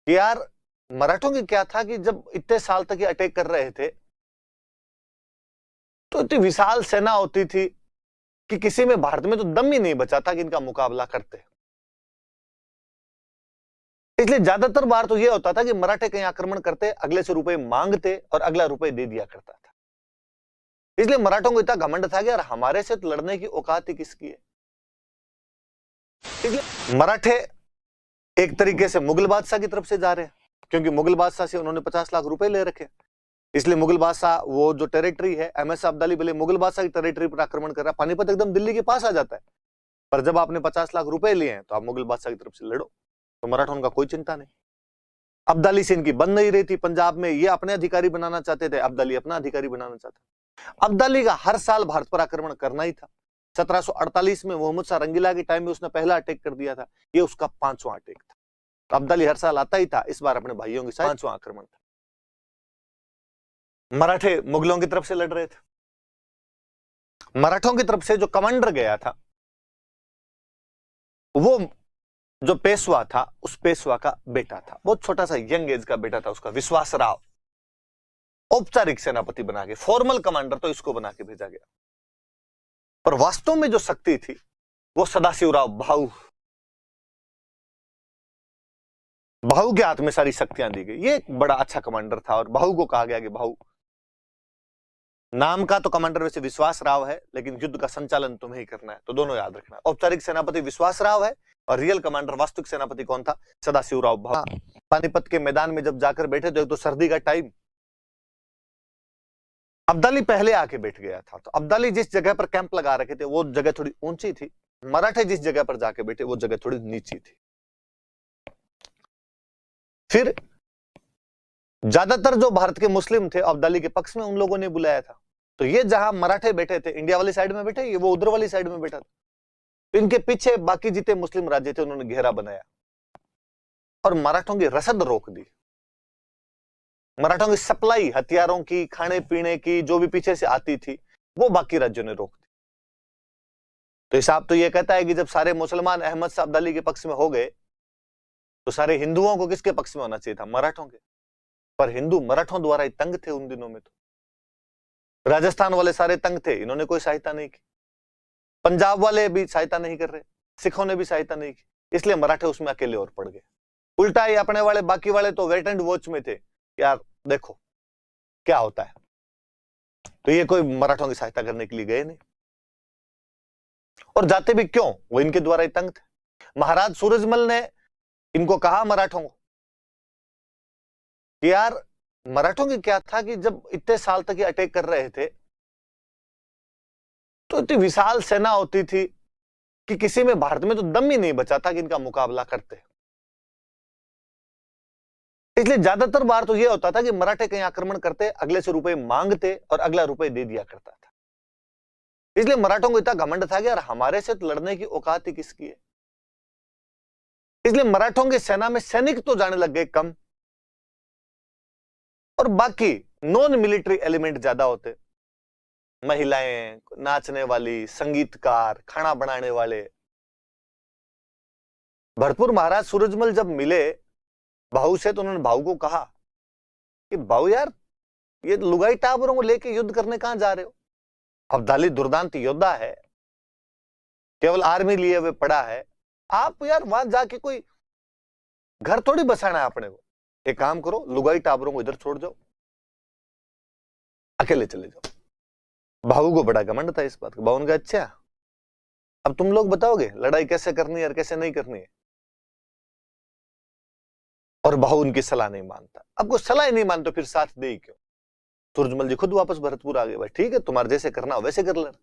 कि यार मराठों की क्या था कि जब इतने साल तक ये अटैक कर रहे थे तो इतनी विशाल सेना होती थी कि किसी में भारत में तो दम ही नहीं बचा था कि इनका मुकाबला करते। इसलिए ज्यादातर बार तो यह होता था कि मराठे कहीं आक्रमण करते, अगले से रुपए मांगते और अगला रुपए दे दिया करता था। इसलिए मराठों को इतना घमंड था कि यार हमारे से तो लड़ने की औकात ही किसकी है। इसलिए मराठे एक तरीके से मुगल बादशाह की तरफ से जा रहे हैं, क्योंकि मुगल बादशाह से उन्होंने 50 लाख रुपए ले रखे। इसलिए मुगल बादशाह वो जो टेरिटरी है, एमएस अब्दाली भले मुगल बादशाह की टेरिटरी पर आक्रमण कर रहा है, पानीपत एकदम दिल्ली के पास आ जाता है, पर जब आपने 50 लाख रुपए लिए हैं तो आप मुगल बादशाह की तरफ से लड़ो। तो मराठों का कोई चिंता नहीं। अब्दाली से इनकी बन नहीं रही थी पंजाब में, ये अपने अधिकारी बनाना चाहते थे, अब्दाली अपना अधिकारी बनाना चाहता। अब्दाली का हर साल भारत पर आक्रमण करना ही था। 1748 में मोहम्मद शाह रंगीला के टाइम में उसने पहला अटैक कर दिया था, ये उसका 5वां अटैक था। तो अब्दाली हर साल आता ही था, इस बार अपने भाइयों के साथ 5वां आक्रमण था। मराठे मुगलों की तरफ से लड़ रहे थे। मराठों की तरफ से जो कमांडर गया था वो जो पेशवा था, उस पेशवा का बेटा था, बहुत छोटा सा यंग एज का बेटा था उसका, विश्वासराव। औपचारिक सेनापति बना के, फॉर्मल कमांडर तो इसको बना के भेजा गया, पर वास्तव में जो शक्ति थी वो सदाशिवराव भाऊ के हाथ में सारी शक्तियां दी गई। ये एक बड़ा अच्छा कमांडर था और भाऊ को कहा गया कि भाऊ, नाम का तो कमांडर वैसे विश्वास राव है, लेकिन युद्ध का संचालन तुम्हें ही करना है, तो दोनों याद रखना। औपचारिक सेनापति विश्वास राव है और रियल कमांडर वास्तविक सेनापति कौन था? सदाशिवराव भाऊ। पानीपत के मैदान में जब जाकर बैठे तो एक तो सर्दी का टाइम, अब्दाली पहले आके बैठ गया था। तो अब्दाली जिस जगह पर कैंप लगा रखे थे वो जगह थोड़ी ऊंची थी, मराठे जिस जगह पर जाके बैठे वो जगह थोड़ी नीची थी। फिर ज्यादातर जो भारत के मुस्लिम थे अब्दाली के पक्ष में, उन लोगों ने बुलाया था। तो ये जहां मराठे बैठे थे इंडिया वाली साइड में बैठे, ये वो उधर वाली साइड में बैठा था। तो इनके पीछे बाकी जितने मुस्लिम राज्य थे उन्होंने घेरा बनाया और मराठों की रसद रोक दी। मराठों की सप्लाई हथियारों की, खाने पीने की, जो भी पीछे से आती थी, वो बाकी राज्यों ने रोक दी। तो हिसाब तो यह कहता है कि जब सारे मुसलमान अहमद शाह अब्दाली के पक्ष में हो गए तो सारे हिंदुओं को किसके पक्ष में होना चाहिए था? मराठों के। पर हिंदू मराठों द्वारा ही तंग थे उन दिनों में। तो राजस्थान वाले सारे तंग थे, इन्होंने कोई सहायता नहीं की। पंजाब वाले भी सहायता नहीं कर रहे, सिखों ने भी सहायता नहीं की, इसलिए मराठे उसमें अकेले और पड़ गए। उल्टा ही अपने वाले, बाकी वाले तो वेट एंड वॉच में थे, यार देखो क्या होता है। तो ये कोई मराठों की सहायता करने के लिए गए नहीं, और जाते भी क्यों? वो इनके द्वारा ही तंग थे। महाराज सूरजमल ने इनको कहा मराठों को कि यार मराठों की क्या था कि जब इतने साल तक ये अटैक कर रहे थे तो इतनी विशाल सेना होती थी कि किसी में भारत में तो दम ही नहीं बचा था कि इनका मुकाबला करते। इसलिए ज्यादातर बार तो यह होता था कि मराठे कहीं आक्रमण करते, अगले से रुपए मांगते और अगला रुपए दे दिया करता था। इसलिए मराठों को इतना घमंड था कि यार हमारे से तो लड़ने की औकात ही किसकी है। इसलिए मराठों की सेना में सैनिक तो जाने लग गए कम, और बाकी नॉन मिलिट्री एलिमेंट ज्यादा होते। महिलाएं, नाचने वाली, संगीतकार, खाना बनाने वाले भरपूर। महाराज सूरजमल जब मिले भाऊ से तो उन्होंने भाऊ को कहा कि भाऊ यार, ये लुगाई टाबरों को लेके युद्ध करने कहां जा रहे हो? अब्दाली दुर्दांत योद्धा है, केवल आर्मी लिए हुए पड़ा है, आप यार वहां जाके कोई घर थोड़ी बसाना है अपने को। एक काम करो, लुगाई टाबरों को इधर छोड़ जाओ, अकेले चले जाओ। भाऊ को बड़ा घमंड था इस बात का। भाऊ ने कहा अच्छा, अब तुम लोग बताओगे लड़ाई कैसे करनी है और कैसे नहीं करनी है। और भाऊ उनकी सलाह नहीं मानता। अब कोई सलाह ही नहीं मानता तो फिर साथ दे ही क्यों? सूरजमल जी खुद वापस भरतपुर आ गए। भाई ठीक है, तुम्हारे जैसे करना हो वैसे कर लेना।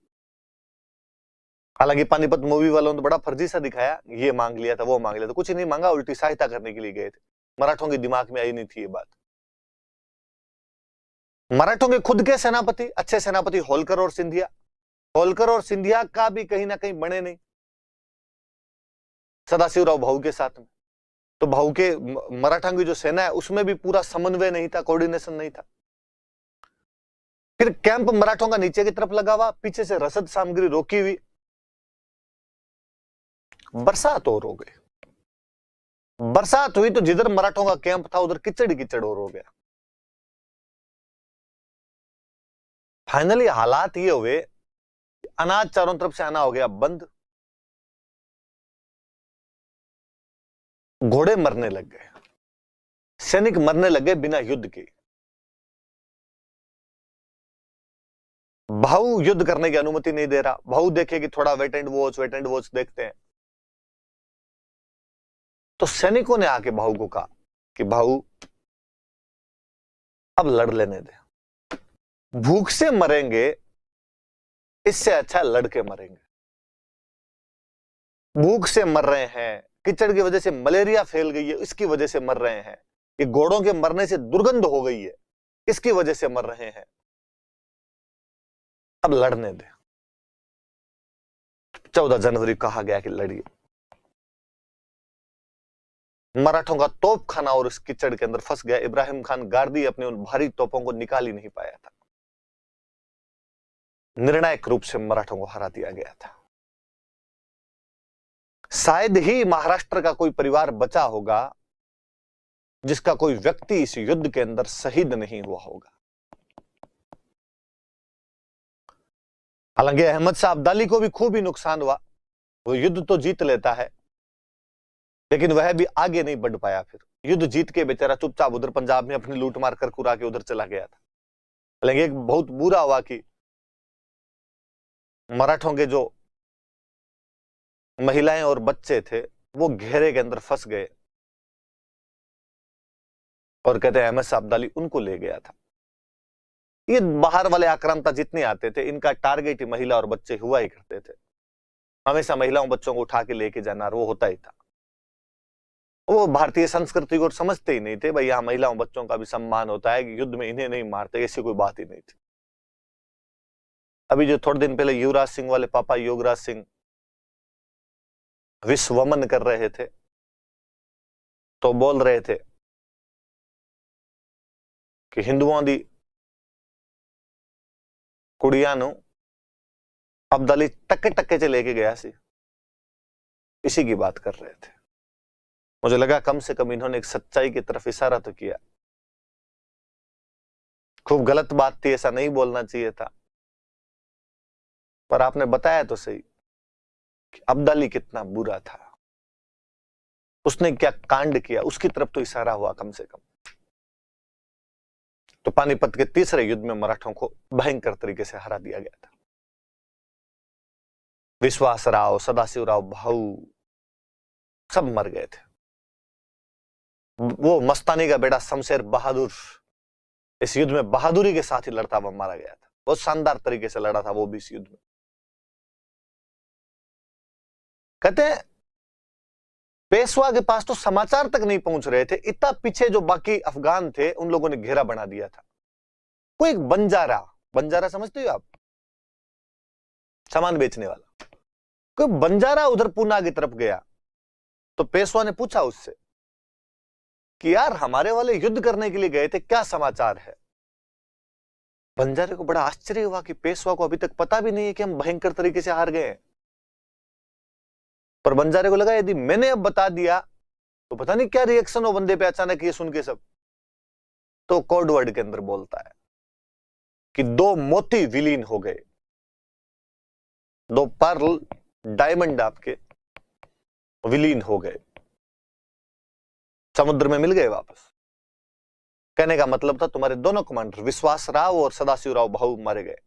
हालांकि पानीपत मूवी वालों ने तो बड़ा फर्जी सा दिखाया, ये मांग लिया था, वो मांग लिया था। कुछ ही नहीं मांगा, उल्टी सहायता करने के लिए गए थे। मराठों के दिमाग में आई नहीं थी ये बात। मराठों के खुद के सेनापति, अच्छे सेनापति होलकर और सिंधिया, होलकर और सिंधिया का भी कहीं ना कहीं बने नहीं सदाशिवराव भाऊ के साथ में। तो भाऊ के मराठा की जो सेना है उसमें भी पूरा समन्वय नहीं था, कोऑर्डिनेशन नहीं था। फिर कैंप मराठों का नीचे की तरफ लगा हुआ, पीछे से रसद सामग्री रोकी हुई, बरसात और हो गई। बरसात हुई तो जिधर मराठों का कैंप था उधर किचड़ कीचड़ और हो गया। फाइनली हालात ये हुए, अनाज चारों तरफ से आना हो गया बंद, घोड़े मरने लग गए, सैनिक मरने लग गए बिना युद्ध के। भाऊ युद्ध करने की अनुमति नहीं दे रहा, भाऊ देखे कि थोड़ा वेट एंड वॉच देखते हैं। तो सैनिकों ने आके भाऊ को कहा कि भाऊ अब लड़ लेने दे, भूख से मरेंगे इससे अच्छा लड़के मरेंगे। भूख से मर रहे हैं, कीचड़ की वजह से मलेरिया फैल गई है इसकी वजह से मर रहे हैं, ये घोड़ों के मरने से दुर्गंध हो गई है इसकी वजह से मर रहे हैं, अब लड़ने दे। 14 जनवरी कहा गया कि लड़िए। मराठों का तोप खाना और इस कीचड़ के अंदर फंस गया। इब्राहिम खान गार्दी अपने उन भारी तोपों को निकाल ही नहीं पाया था। निर्णायक रूप से मराठों को हरा दिया गया था। शायद ही महाराष्ट्र का कोई परिवार बचा होगा जिसका कोई व्यक्ति इस युद्ध के अंदर शहीद नहीं हुआ होगा। हालांकि अहमद शाह अब्दाली को भी खूब ही नुकसान हुआ, वो युद्ध तो जीत लेता है लेकिन वह भी आगे नहीं बढ़ पाया। फिर युद्ध जीत के बेचारा चुपचाप उधर पंजाब में अपनी लूट मार कर कुरा के उधर चला गया था। हालांकि एक बहुत बुरा हुआ कि मराठों के जो महिलाएं और बच्चे थे वो घेरे के अंदर फंस गए और कहते हैं अहमद शाह अब्दाली उनको ले गया था। ये बाहर वाले आक्रांता जितने आते थे इनका टारगेट ही महिला और बच्चे हुआ ही करते थे। हमेशा महिलाओं बच्चों को उठा के लेके जाना वो होता ही था। वो भारतीय संस्कृति को समझते ही नहीं थे, भाई यहां महिलाओं बच्चों का भी सम्मान होता है कि युद्ध में इन्हें नहीं मारते, ऐसी कोई बात ही नहीं थी। अभी जो थोड़े दिन पहले युवराज सिंह वाले पापा योगराज सिंह विश्वमन कर रहे थे तो बोल रहे थे कि हिंदुओं दी कुड़ियां नु अब्दाली टक्के टक्के से लेके गया सी, इसी की बात कर रहे थे। मुझे लगा कम से कम इन्होंने एक सच्चाई की तरफ इशारा तो किया। खूब गलत बात थी, ऐसा नहीं बोलना चाहिए था, पर आपने बताया तो सही कि अब्दाली कितना बुरा था, उसने क्या कांड किया उसकी तरफ तो इशारा हुआ कम से कम। तो पानीपत के तीसरे युद्ध में मराठों को भयंकर तरीके से हरा दिया गया था। विश्वासराव, सदाशिवराव भाऊ सब मर गए थे। वो मस्तानी का बेटा शमशेर बहादुर इस युद्ध में बहादुरी के साथ ही लड़ता हुआ मारा गया था। बहुत शानदार तरीके से लड़ा था वो भी इस युद्ध में। कहते हैं पेशवा के पास तो समाचार तक नहीं पहुंच रहे थे, इतना पीछे जो बाकी अफगान थे उन लोगों ने घेरा बना दिया था। कोई एक बंजारा समझते हो आप, सामान बेचने वाला, कोई बंजारा उधर पूना की तरफ गया तो पेशवा ने पूछा उससे कि यार हमारे वाले युद्ध करने के लिए गए थे, क्या समाचार है। बंजारे को बड़ा आश्चर्य हुआ कि पेशवा को अभी तक पता भी नहीं है कि हम भयंकर तरीके से हार गए हैं। पर बंजारे को लगा यदि मैंने अब बता दिया तो पता नहीं क्या रिएक्शन हो बंदे पे अचानक ये सुन के सब। तो कोड वर्ड के अंदर बोलता है कि 2 मोती विलीन हो गए, 2 पर्ल डायमंड आपके विलीन हो गए, समुद्र में मिल गए वापस। कहने का मतलब था तुम्हारे दोनों कमांडर विश्वासराव और सदाशिवराव भाऊ मारे गए।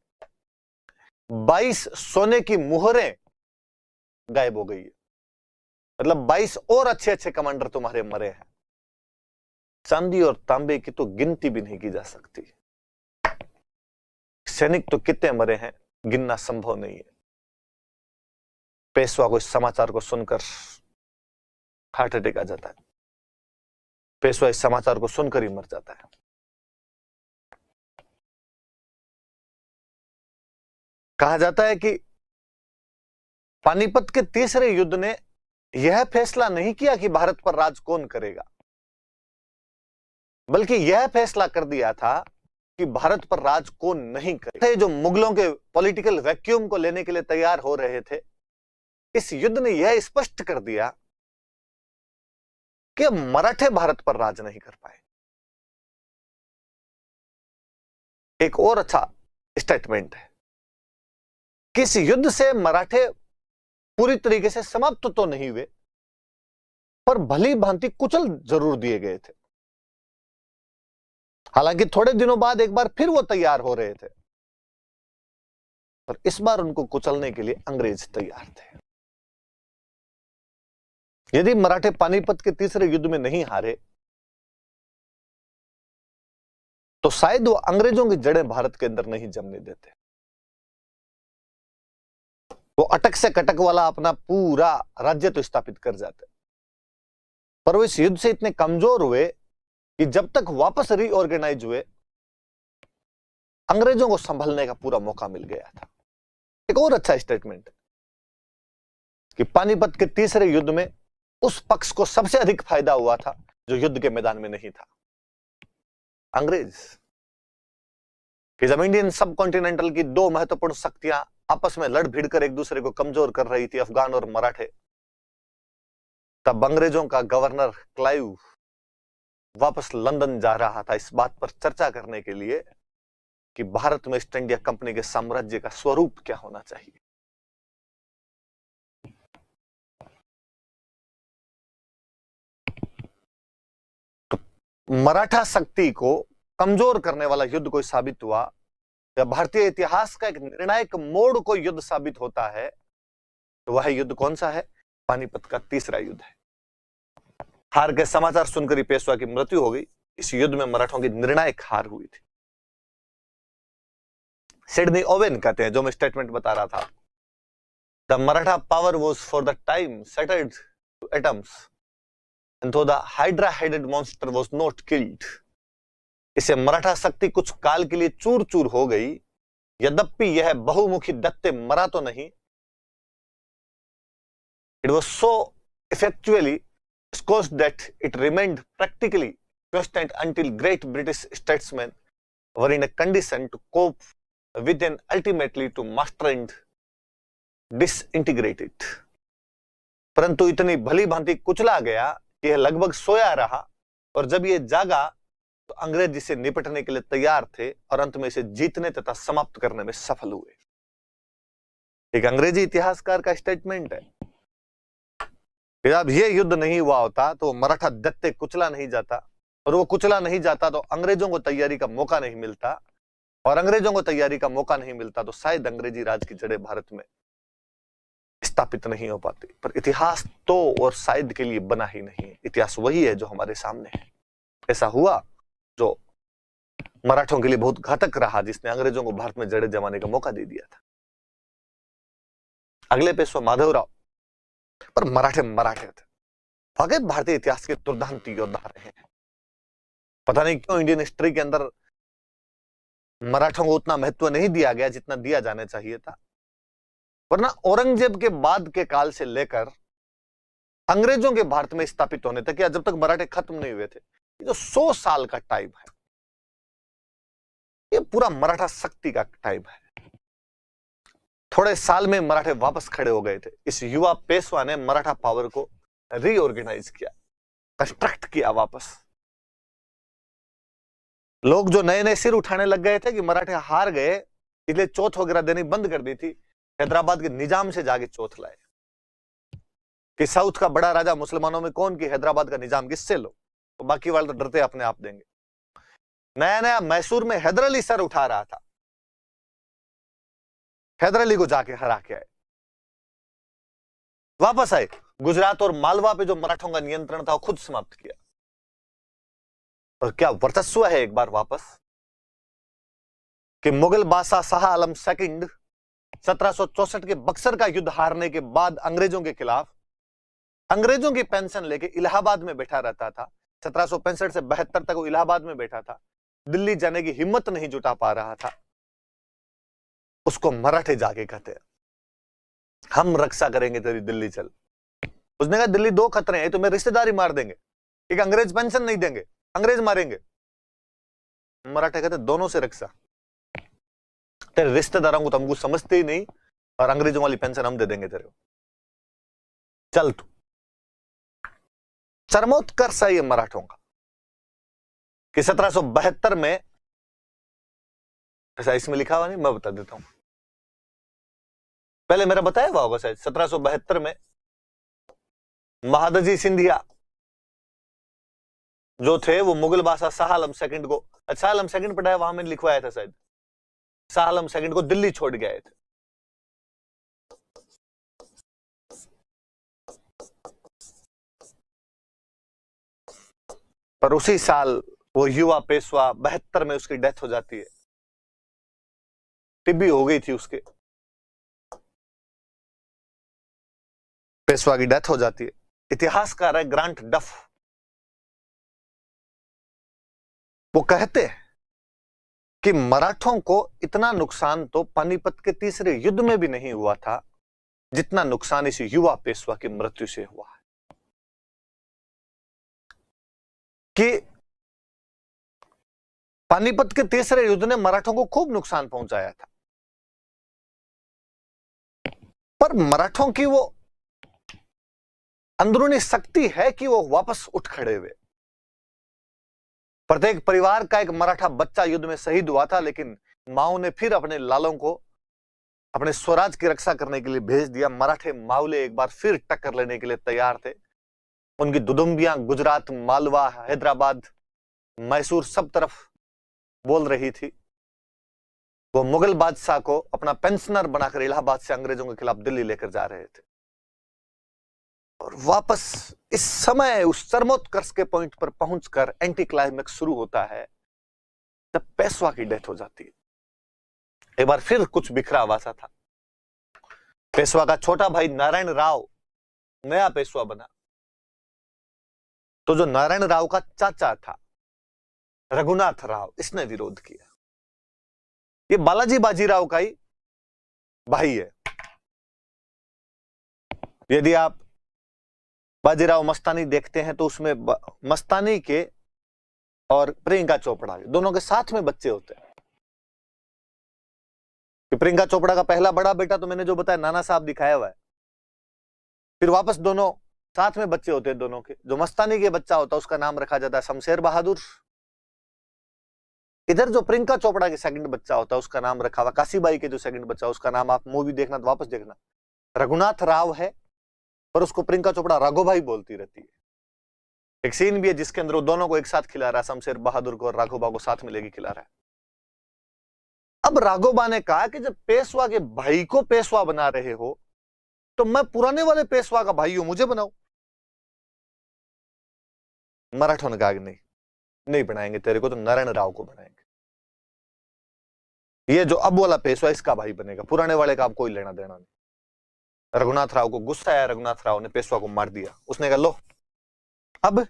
22 सोने की मुहरें गायब हो गई है, मतलब 22 और अच्छे अच्छे कमांडर तुम्हारे मरे हैं। चांदी और तांबे की तो गिनती भी नहीं की जा सकती। सैनिक तो कितने मरे हैं गिनना संभव नहीं है। पेशवा को इस समाचार को सुनकर हार्ट अटैक आ जाता है। पेशवा इस समाचार को सुनकर ही मर जाता है। कहा जाता है कि पानीपत के तीसरे युद्ध ने यह फैसला नहीं किया कि भारत पर राज कौन करेगा, बल्कि यह फैसला कर दिया था कि भारत पर राज कौन नहीं करेगा। जो मुगलों के पॉलिटिकल वैक्यूम को लेने के लिए तैयार हो रहे थे, इस युद्ध ने यह स्पष्ट कर दिया कि मराठे भारत पर राज नहीं कर पाए। एक और अच्छा स्टेटमेंट है कि इस युद्ध से मराठे पूरी तरीके से समाप्त तो नहीं हुए, पर भली भांति कुचल जरूर दिए गए थे। हालांकि थोड़े दिनों बाद एक बार फिर वो तैयार हो रहे थे, पर इस बार उनको कुचलने के लिए अंग्रेज तैयार थे। यदि मराठे पानीपत के तीसरे युद्ध में नहीं हारे तो शायद वो अंग्रेजों की जड़ें भारत के अंदर नहीं जमने देते। वो अटक से कटक वाला अपना पूरा राज्य तो स्थापित कर जाते, पर वो इस युद्ध से इतने कमजोर हुए कि जब तक वापस रीऑर्गेनाइज हुए अंग्रेजों को संभलने का पूरा मौका मिल गया था। एक और अच्छा स्टेटमेंट है कि पानीपत के तीसरे युद्ध में उस पक्ष को सबसे अधिक फायदा हुआ था जो युद्ध के मैदान में नहीं था, अंग्रेज। कि जब इंडियन सब कॉन्टिनेंटल की दो महत्वपूर्ण शक्तियां आपस में लड़ भिड़ कर एक दूसरे को कमजोर कर रही थी, अफगान और मराठे, तब अंग्रेजों का गवर्नर क्लाइव वापस लंदन जा रहा था इस बात पर चर्चा करने के लिए कि भारत में ईस्ट इंडिया कंपनी के साम्राज्य का स्वरूप क्या होना चाहिए। तो मराठा शक्ति को कमजोर करने वाला युद्ध कोई साबित हुआ या भारतीय इतिहास का एक निर्णायक मोड़ कोई युद्ध साबित होता है तो वह युद्ध कौन सा है? पानीपत का तीसरा युद्ध है। हार के समाचार सुनकर ही पेशवा की मृत्यु हो गई। इस युद्ध में मराठों की निर्णायक हार हुई थी। सिडनी ओवेन कहते हैं, जो मैं स्टेटमेंट बता रहा था, the Maratha power was for the time shattered to atoms and though the hydra headed monster was not killed, इसे मराठा शक्ति कुछ काल के लिए चूर चूर हो गई, यद्यपि यह बहुमुखी दैत्य मरा तो नहीं। It was so effectually squashed that it remained practically constant until great British statesmen were in a condition to cope with and ultimately to master and disintegrate it. परंतु इतनी भली भांति कुचला गया कि यह लगभग सोया रहा, और जब यह जागा तो अंग्रेज इसे निपटने के लिए तैयार थे और अंत में इसे जीतने तथा समाप्त करने में सफल हुए। एक अंग्रेजी इतिहासकार का स्टेटमेंट है कि जब यह युद्ध नहीं हुआ होता तो मराठा दैत्य कुचला नहीं जाता, और वो कुचला नहीं जाता तो अंग्रेजों को तैयारी का मौका नहीं मिलता, और अंग्रेजों को तैयारी का मौका नहीं मिलता तो शायद अंग्रेजी राज की जड़ें भारत में स्थापित नहीं हो पाती। पर इतिहास तो और शायद के लिए बना ही नहीं है, इतिहास वही है जो हमारे सामने है। ऐसा हुआ जो मराठों के लिए बहुत घातक रहा, जिसने अंग्रेजों को भारत में जड़ें जमाने का मौका दे दिया था। अगले पेशवा माधवराव, पर मराठे थे, वाकई भारतीय इतिहास के दुर्दांत योद्धा रहे हैं। पता नहीं क्यों इंडियन हिस्ट्री के अंदर मराठों को उतना महत्व नहीं दिया गया जितना दिया जाना चाहिए था, वरना औरंगजेब के बाद के काल से लेकर अंग्रेजों के भारत में स्थापित होने तक या जब तक मराठे खत्म नहीं हुए थे, ये जो 100 साल का टाइम है, ये पूरा मराठा शक्ति का टाइम है। थोड़े साल में मराठे वापस खड़े हो गए थे। इस युवा पेशवा ने मराठा पावर को रीऑर्गेनाइज किया, कंस्ट्रक्ट किया वापस। लोग जो नए नए सिर उठाने लग गए थे कि मराठे हार गए इसलिए चौथ वगैरह देनी बंद कर दी थी, हैदराबाद के निजाम से जाके चौथ लाए कि साउथ का बड़ा राजा मुसलमानों में कौन, कि हैदराबाद का निजाम किससे लो, तो बाकी वाले तो डरते अपने आप देंगे। नया नया मैसूर में हैदर अली सर उठा रहा था, हैदर अली को जाके हरा के आए, वापस आए। गुजरात और मालवा पे जो मराठों का नियंत्रण था वो खुद समाप्त किया। और क्या वर्चस्व है एक बार वापस कि मुगल बादशाह शाह आलम सेकंड 1764 के बक्सर का युद्ध हारने के बाद अंग्रेजों के खिलाफ अंग्रेजों की पेंशन लेके इलाहाबाद में बैठा रहता था। 1765 से 72 तक वो इलाहाबाद में बैठा था, दिल्ली जाने की हिम्मत नहीं जुटा पा रहा था। उसको मराठे जाके कहते हैं हम रक्षा करेंगे तेरी, दिल्ली चल। उसने कहा दिल्ली 2 खतरे हैं, तुम्हें रिश्तेदारी मार देंगे, एक अंग्रेज पेंशन नहीं देंगे, अंग्रेज मारेंगे। मराठे कहते दोनों से रक्षा, तेरे रिश्तेदारों को तो हमको समझते ही नहीं, और अंग्रेजों वाली पेंशन हम दे देंगे तेरे को, चल तू। चरमोत्कर्ष है ये मराठों का कि 1772 में, ऐसा इसमें लिखा हुआ नहीं, मैं बता देता हूं, पहले मेरा बताया हुआ होगा शायद। 1772 में महादजी सिंधिया जो थे वो मुगल बादशाह शाह आलम सेकंड को, शाह आलम सेकंड पढ़ाया वहां मैंने लिखवाया था शायद, शाह आलम सेकंड को दिल्ली छोड़ गए थे। पर उसी साल वो युवा पेशवा 72 में उसकी डेथ हो जाती है, टीबी हो गई थी उसके, पेशवा की डेथ हो जाती है। इतिहासकार है ग्रांट डफ, वो कहते हैं कि मराठों को इतना नुकसान तो पानीपत के तीसरे युद्ध में भी नहीं हुआ था जितना नुकसान इस युवा पेशवा की मृत्यु से हुआ है। कि पानीपत के तीसरे युद्ध ने मराठों को खूब नुकसान पहुंचाया था, पर मराठों की वो अंदरूनी शक्ति है कि वो वापस उठ खड़े हुए। प्रत्येक परिवार का एक मराठा बच्चा युद्ध में शहीद हुआ था, लेकिन माओ ने फिर अपने लालों को अपने स्वराज की रक्षा करने के लिए भेज दिया। मराठे मावले एक बार फिर टक्कर लेने के लिए तैयार थे। उनकी दुदुम्बियां गुजरात, मालवा, हैदराबाद, मैसूर सब तरफ बोल रही थी। वो मुगल बादशाह को अपना पेंशनर बनाकर इलाहाबाद से अंग्रेजों के खिलाफ दिल्ली लेकर जा रहे थे। और वापस इस समय उस चरमोत्कर्ष के पॉइंट पर पहुंचकर एंटी क्लाइमेक्स शुरू होता है जब पेशवा की डेथ हो जाती है। एक बार फिर कुछ बिखरा हुआ सा था। पेशवा का छोटा भाई नारायण राव नया पेशवा बना, तो जो नारायण राव का चाचा था रघुनाथ राव, इसने विरोध किया। ये बालाजी बाजीराव का ही भाई है। यदि आप बाजीराव मस्तानी देखते हैं तो उसमें मस्तानी के और प्रियंका चोपड़ा के दोनों के साथ में बच्चे होते हैं। प्रियंका चोपड़ा का पहला बड़ा बेटा तो मैंने जो बताया नाना साहब दिखाया हुआ है, फिर वापस दोनों साथ में बच्चे होते हैं दोनों के। जो मस्तानी के बच्चा होता है उसका नाम रखा जाता है शमशेर बहादुर। इधर जो प्रियंका चोपड़ा के सेकंड बच्चा होता है उसका नाम रखा हुआ, काशीबाई के जो सेकंड बच्चा उसका नाम, आप मूवी देखना तो वापस देखना, रघुनाथ राव है, पर उसको प्रियंका चोपड़ा राघोभाई बोलती रहती है। एक सीन भी है जिसके अंदर वो दोनों को एक साथ खिला रहा है, शमशेर बहादुर को और राघोबा को साथ में लेके खिला रहा है। अब राघोबा ने कहा कि जब पेशवा के भाई को पेशवा बना रहे हो तो मैं पुराने वाले पेशवा का भाई हूं, मुझे बनाओ। मराठों ने कहा कि नहीं बनाएंगे तेरे को, तो नारायण राव को बनाएंगे। ये जो अब वाला पेशवा इसका भाई बनेगा, पुराने वाले का आप कोई लेना देना नहीं। रघुनाथ राव को गुस्सा आया, रघुनाथ राव ने पेशवा को मार दिया। उसने कहा लो अब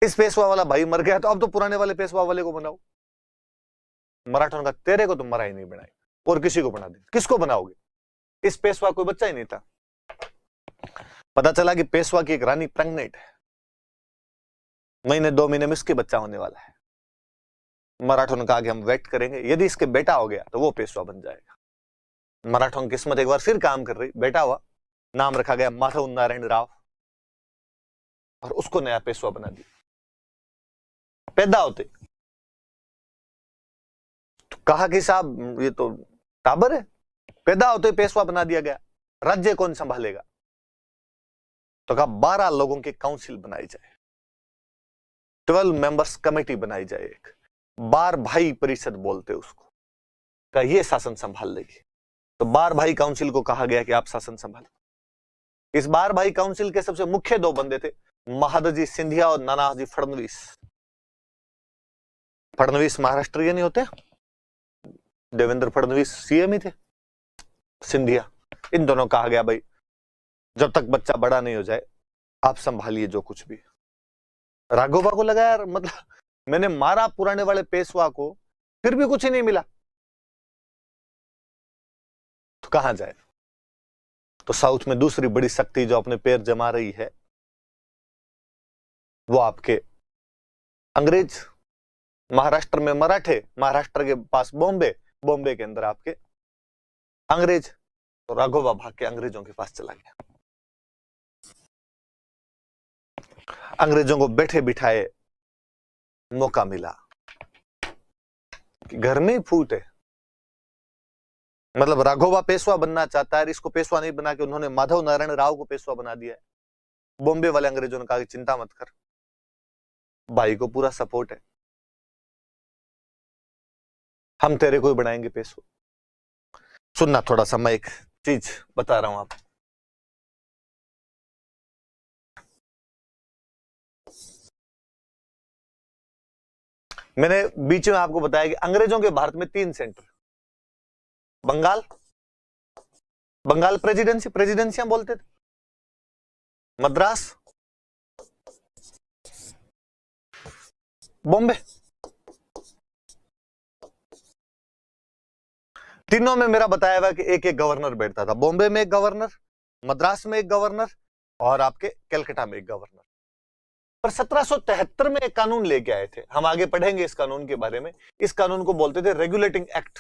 इस पेशवा वाला भाई मर गया तो अब तो पुराने वाले पेशवा वाले को बनाओ। मराठों ने कहा तेरे को तो मरा ही नहीं बनाएंगे, और किसी को बना दे। किसको बनाओगे? इस पेशवा कोई बच्चा ही नहीं था। पता चला कि पेशवा की एक रानी प्रेग्नेंट है, महीने 2 महीने में इसके बच्चा होने वाला है। मराठों ने कहा कि हम वेट करेंगे, यदि इसके बेटा हो गया तो वो पेशवा बन जाएगा। मराठों की किस्मत एक बार फिर काम कर रही, बेटा हुआ, नाम रखा गया माधव नारायण राव, और उसको नया पेशवा बना दिया। पैदा होते तो कहा कि साहब ये तो टाबर है, पैदा होते पेशवा बना दिया गया, राज्य कौन संभालेगा? तो कहा 12 लोगों की काउंसिल बनाई जाए, 12 मेंबर्स कमेटी बनाई जाए, एक बार भाई परिषद बोलते उसको, का ये शासन संभाल लेगी। तो बार भाई काउंसिल को कहा गया कि आप शासन संभालो। इस बार भाई काउंसिल के सबसे मुख्य 2 बंदे थे, महादजी सिंधिया और नानाजी फडणवीस। फडणवीस महाराष्ट्रीय नहीं होते, देवेंद्र फडणवीस सीएम ही थे। सिंधिया, इन दोनों कहा गया भाई जब तक बच्चा बड़ा नहीं हो जाए आप संभालिए जो कुछ भी। राघोबा को लगा यार, मतलब मैंने मारा पुराने वाले पेशवा को, फिर भी कुछ ही नहीं मिला, तो कहां जाए? तो साउथ में दूसरी बड़ी शक्ति जो अपने पैर जमा रही है वो आपके अंग्रेज। महाराष्ट्र में मराठे, महाराष्ट्र के पास बॉम्बे, बॉम्बे के अंदर आपके अंग्रेज। तो राघोबा भाग के अंग्रेजों के पास चला गया। अंग्रेजों को बैठे बिठाए मौका मिला कि घर में ही फूट है। मतलब राघोबा पेशवा बनना चाहता है, इसको पेशवा नहीं बना के उन्होंने माधव नारायण राव को पेशवा बना दिया है। बॉम्बे वाले अंग्रेजों ने कहा कि चिंता मत कर, भाई को पूरा सपोर्ट है, हम तेरे को ही बनाएंगे पेशवा। सुनना थोड़ा सा, मैं एक चीज बता रहा हूं आप। मैंने बीच में आपको बताया कि अंग्रेजों के भारत में 3 सेंटर, बंगाल, बंगाल प्रेसिडेंसियां बोलते थे, मद्रास, बॉम्बे। तीनों में मेरा बताया हुआ कि एक एक गवर्नर बैठता था। बॉम्बे में एक गवर्नर, मद्रास में एक गवर्नर और आपके कलकत्ता में एक गवर्नर। पर 1773 में एक कानून लेके आए थे, हम आगे पढ़ेंगे इस कानून के बारे में। इस कानून को बोलते थे रेगुलेटिंग एक्ट